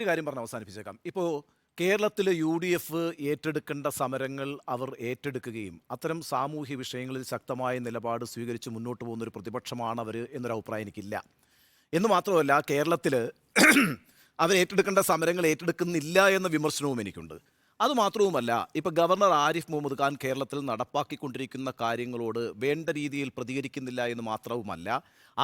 ഒരു കാര്യം പറഞ്ഞ് അവസാനിപ്പിച്ചേക്കാം. ഇപ്പോൾ കേരളത്തിലെ യു.ഡി.എഫ് ഏറ്റെടുക്കേണ്ട സമരങ്ങൾ അവർ ഏറ്റെടുക്കുകയും അത്തരം സാമൂഹ്യ വിഷയങ്ങളിൽ ശക്തമായ നിലപാട് സ്വീകരിച്ച് മുന്നോട്ട് പോകുന്ന ഒരു പ്രതിപക്ഷമാണ് അവർ എന്നൊരു അഭിപ്രായം എനിക്കില്ല. എന്ന് മാത്രമല്ല, കേരളത്തിൽ അവർ ഏറ്റെടുക്കേണ്ട സമരങ്ങൾ ഏറ്റെടുക്കുന്നില്ല എന്ന വിമർശനവും എനിക്കുണ്ട്. അതുമാത്രവുമല്ല, ഇപ്പോൾ ഗവർണർ ആരിഫ് മുഹമ്മദ് ഖാൻ കേരളത്തിൽ നടപ്പാക്കിക്കൊണ്ടിരിക്കുന്ന കാര്യങ്ങളോട് വേണ്ട രീതിയിൽ പ്രതികരിക്കുന്നില്ല എന്ന് മാത്രവുമല്ല,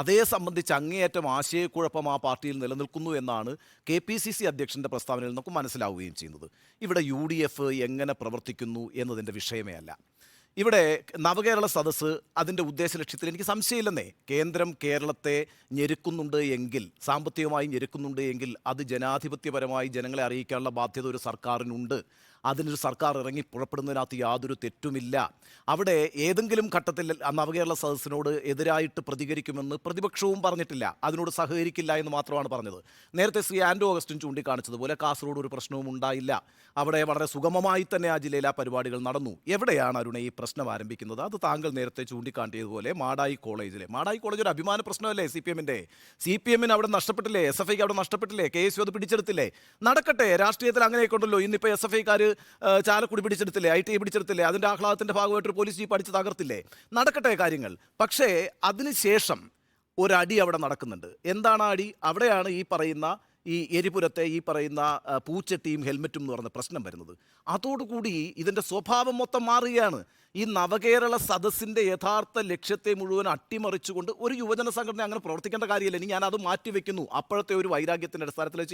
അതേ സംബന്ധിച്ച് അങ്ങേയറ്റം ആശയക്കുഴപ്പം ആ പാർട്ടിയിൽ നിലനിൽക്കുന്നു എന്നാണ് KPCC അധ്യക്ഷൻ്റെ പ്രസ്താവനയിൽ നമുക്ക് മനസ്സിലാവുകയും ചെയ്യുന്നത്. ഇവിടെ UDF എങ്ങനെ പ്രവർത്തിക്കുന്നു എന്നതിൻ്റെ വിഷയമേ അല്ല. ഇവിടെ നവകേരള സദസ്സ് അതിൻ്റെ ഉദ്ദേശ ലക്ഷ്യത്തിൽ എനിക്ക് സംശയമില്ലെന്നേ. കേന്ദ്രം കേരളത്തെ ഞെരുക്കുന്നുണ്ട് എങ്കിൽ, സാമ്പത്തികമായി ഞെരുക്കുന്നുണ്ട് എങ്കിൽ, അത് ജനാധിപത്യപരമായി ജനങ്ങളെ അറിയിക്കാനുള്ള ബാധ്യത ഒരു സർക്കാരിനുണ്ട്. അതിനൊരു സർക്കാർ ഇറങ്ങി പുറപ്പെടുന്നതിനകത്ത് യാതൊരു തെറ്റുമില്ല. അവിടെ ഏതെങ്കിലും ഘട്ടത്തിൽ നവകേരള സദസ്സിനോട് എതിരായിട്ട് പ്രതികരിക്കുമെന്ന് പ്രതിപക്ഷവും പറഞ്ഞിട്ടില്ല, അതിനോട് സഹകരിക്കില്ല എന്ന് മാത്രമാണ് പറഞ്ഞത്. നേരത്തെ ശ്രീ ആൻഡോ അഗസ്റ്റിൻ ചൂണ്ടിക്കാണിച്ചതുപോലെ കാസർഗോഡ് ഒരു പ്രശ്നവും ഉണ്ടായില്ല. അവിടെ വളരെ സുഗമമായി തന്നെ ആ ജില്ലയിൽ ആ പരിപാടികൾ നടന്നു. എവിടെയാണ് അരുണ ഈ പ്രശ്നം ആരംഭിക്കുന്നത്? അത് താങ്കൾ നേരത്തെ ചൂണ്ടിക്കാട്ടിയതുപോലെ മാടായി കോളേജ് ഒരു അഭിമാന പ്രശ്നമല്ലേ CPM-ന് അവിടെ നഷ്ടപ്പെട്ടില്ലേ? SFIക്ക് അവിടെ നഷ്ടപ്പെട്ടില്ലേ? KSU അത് പിടിച്ചെടുത്തില്ലേ? നടക്കട്ടെ, രാഷ്ട്രീയത്തിൽ അങ്ങനെയൊക്കെ ഉണ്ടല്ലോ. ഇന്നിപ്പോൾ SFIക്കാർ ചാലക്കുടി പിടിച്ചെടുത്തില്ലേ, ITI പിടിച്ചെടുത്തില്ലേ, അതിൻ്റെ ആഹ്ലാദത്തിൻ്റെ ഭാഗമായിട്ടൊരു പോലീസ് ജീപ്പ് അടിച്ച് തകർത്തില്ലേ? നടക്കട്ടെ കാര്യങ്ങൾ. പക്ഷേ അതിനുശേഷം ഒരടി അവിടെ നടക്കുന്നുണ്ട്. എന്താണ് ആ അടി? അവിടെയാണ് ഈ പറയുന്ന ഈ എരിപുരത്തെ ഈ പറയുന്ന പൂച്ചട്ടിയും ഹെൽമെറ്റും എന്ന് പറഞ്ഞ പ്രശ്നം വരുന്നത്. അതോടുകൂടി ഇതിൻ്റെ സ്വഭാവം മൊത്തം മാറുകയാണ്. ഈ നവകേരള സദസ്സിൻ്റെ യഥാർത്ഥ ലക്ഷ്യത്തെ മുഴുവൻ അട്ടിമറിച്ചുകൊണ്ട് ഒരു യുവജന സംഘടന അങ്ങനെ പ്രവർത്തിക്കേണ്ട കാര്യമില്ല. ഇനി ഞാനത് മാറ്റിവെക്കുന്നു. അപ്പോഴത്തെ ഒരു വൈരാഗ്യത്തിൻ്റെ അടിസ്ഥാനത്തിൽ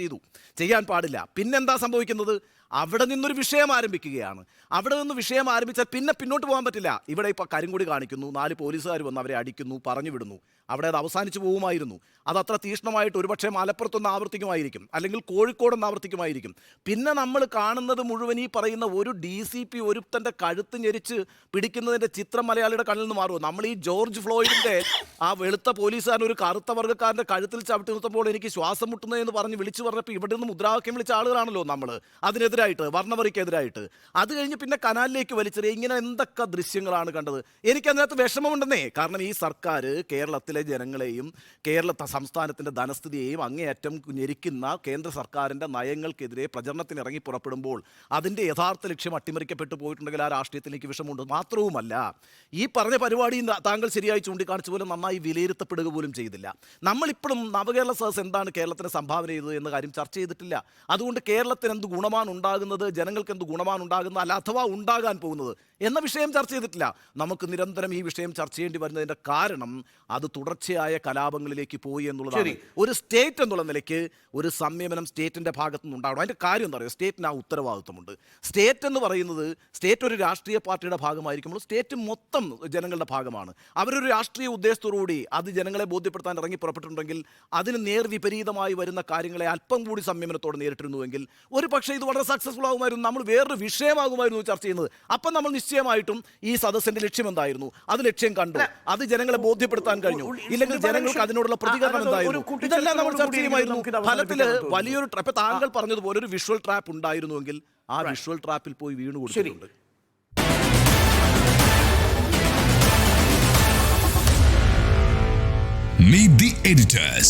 ചെയ്യാൻ പാടില്ല. പിന്നെന്താ സംഭവിക്കുന്നത്? അവിടെ നിന്നൊരു വിഷയം ആരംഭിക്കുകയാണ്. അവിടെ നിന്ന് വിഷയം ആരംഭിച്ചാൽ പിന്നെ പിന്നോട്ട് പോകാൻ പറ്റില്ല. ഇവിടെ ഇപ്പോൾ കരിങ്കൊടി കാണിക്കുന്നു, 4 പോലീസുകാർ വന്ന് അവരെ അടിക്കുന്നു, പറഞ്ഞു വിടുന്നു. അവിടെ അത് അവസാനിച്ച് പോകുമായിരുന്നു. അതത്ര തീക്ഷ്ണമായിട്ട് ഒരുപക്ഷെ മലപ്പുറത്തൊന്ന് ആവർത്തിക്കുമായിരിക്കും, അല്ലെങ്കിൽ കോഴിക്കോടൊന്ന് ആവർത്തിക്കുമായിരിക്കും. പിന്നെ നമ്മൾ കാണുന്നത് മുഴുവൻ ഈ പറയുന്ന ഒരു DCP ഒരുത്തൻ്റെ കഴുത്ത് ഞെരിച്ച് പിടിക്കുന്നതിൻ്റെ ചിത്രം മലയാളിയുടെ കണ്ണിൽ നിന്ന് മാറുമോ? നമ്മൾ ഈ ജോർജ് ഫ്ലോയിഡിൻ്റെ ആ വെളുത്ത പോലീസുകാരൻ ഒരു കറുത്ത വർഗ്ഗക്കാരൻ്റെ കഴുത്തിൽ ചവിട്ടി നിർത്തുമ്പോൾ എനിക്ക് ശ്വാസം മുട്ടുന്നതെന്ന് പറഞ്ഞ് വിളിച്ചു പറഞ്ഞപ്പോൾ ഇവിടെ നിന്ന് മുദ്രാവാക്യം വിളിച്ച ആളുകളാണല്ലോ നമ്മൾ അതിനെതിരായിട്ട്, വർണ്ണവറിക്കെതിരായിട്ട്. അത് കഴിഞ്ഞ് പിന്നെ കനാലിലേക്ക് വലിച്ചെറിയുക. ഇങ്ങനെ എന്തൊക്കെ ദൃശ്യങ്ങളാണ് കണ്ടത്. എനിക്കതിനകത്ത് വിഷമമുണ്ടെന്നേ. കാരണം ഈ സർക്കാർ കേരളത്തിലെ ജനങ്ങളെയും സംസ്ഥാനത്തിൻ്റെ ധനസ്ഥിതിയെയും അങ്ങേയറ്റം ഞെരിക്കുന്ന കേന്ദ്ര സർക്കാരിൻ്റെ നയങ്ങൾക്കെതിരെ പ്രചരണത്തിന് ഇറങ്ങി പുറപ്പെടുമ്പോൾ അതിൻ്റെ യഥാർത്ഥ ലക്ഷ്യം അട്ടിമറിക്കപ്പെട്ടു പോയിട്ടുണ്ടെങ്കിൽ ആ രാഷ്ട്രീയത്തിൽ എനിക്ക് വിഷമമുണ്ട്. മാത്രവുമല്ല, ഈ പറഞ്ഞ പരിപാടി താങ്കൾ ശരിയായി ചൂണ്ടിക്കാണിച്ച പോലെ നന്നായി വിലയിരുത്തപ്പെടുക പോലും ചെയ്തില്ല. നമ്മളിപ്പോഴും നവകേരള സദസ് എന്താണ് കേരളത്തിന് സംഭാവന ചെയ്തത് എന്ന കാര്യം ചർച്ച ചെയ്തിട്ടില്ല. അതുകൊണ്ട് കേരളത്തിന് എന്ത് ഗുണമാണ് ഉണ്ടാകുന്നത്, ജനങ്ങൾക്ക് എന്ത് ഗുണമാണ് ഉണ്ടാകുന്നത്, അല്ല അഥവാ ഉണ്ടാകാൻ പോകുന്നത് എന്ന വിഷയം ചർച്ച ചെയ്തിട്ടില്ല. നമുക്ക് നിരന്തരം ഈ വിഷയം ചർച്ച ചെയ്യേണ്ടി വരുന്നതിൻ്റെ കാരണം അത് തുടർച്ചയായ കലാപങ്ങളിലേക്ക് പോയി എന്നുള്ളതാണ്. ഒരു സ്റ്റേറ്റ് എന്നുള്ള നിലയ്ക്ക് ഒരു സംയമനം സ്റ്റേറ്റിൻ്റെ ഭാഗത്തു നിന്നുണ്ടാവണം. അതിൻ്റെ കാര്യം എന്താ പറയുക? സ്റ്റേറ്റിന് ആ ഉത്തരവാദിത്വമുണ്ട്. സ്റ്റേറ്റ് എന്ന് പറയുന്നത്, സ്റ്റേറ്റ് ഒരു രാഷ്ട്രീയ പാർട്ടിയുടെ ഭാഗമായിരിക്കുമ്പോൾ സ്റ്റേറ്റ് മൊത്തം ജനങ്ങളുടെ ഭാഗമാണ്. അവരൊരു രാഷ്ട്രീയ ഉദ്ദേശത്തോടുകൂടി അത് ജനങ്ങളെ ബോധ്യപ്പെടുത്താൻ ഇറങ്ങി പുറപ്പെട്ടിട്ടുണ്ടെങ്കിൽ അതിന് നേർവിപരീതമായി വരുന്ന കാര്യങ്ങളെ അല്പം കൂടി സംയമനത്തോടെ നേരിട്ടിരുന്നുവെങ്കിൽ ഒരു പക്ഷേ ഇത് വളരെ സക്സസ്ഫുൾ ആകുമായിരുന്നു. നമ്മൾ വേറൊരു വിഷയമാകുമായിരുന്നു ചർച്ച ചെയ്യുന്നത്. അപ്പം നമ്മൾ നിശ്ചയമായിട്ടും ഈ സദസ്സിൻ്റെ ലക്ഷ്യം എന്തായിരുന്നു, അത് ലക്ഷ്യം കണ്ടു, അത് ജനങ്ങളെ ബോധ്യപ്പെടുത്താൻ കഴിഞ്ഞു, ഇല്ലെങ്കിൽ ജനങ്ങൾക്ക് അതിനോടുള്ള പ്രതികരണം എന്തായിരുന്നു, ഇതെല്ലാം നമ്മൾ ചർച്ച ചെയ്യുമായിരുന്നു. ഫലത്തിൽ വലിയൊരു ട്രാപ്പ്, താങ്കൾ പറഞ്ഞതുപോലെ ഒരു വിഷ്വൽ ട്രാപ്പ് ഉണ്ടായിരുന്നുവെങ്കിൽ ആ വിഷ്വൽ ട്രാപ്പിൽ പോയി വീണു കൊടുത്തിട്ടുണ്ട്. Meet the editors.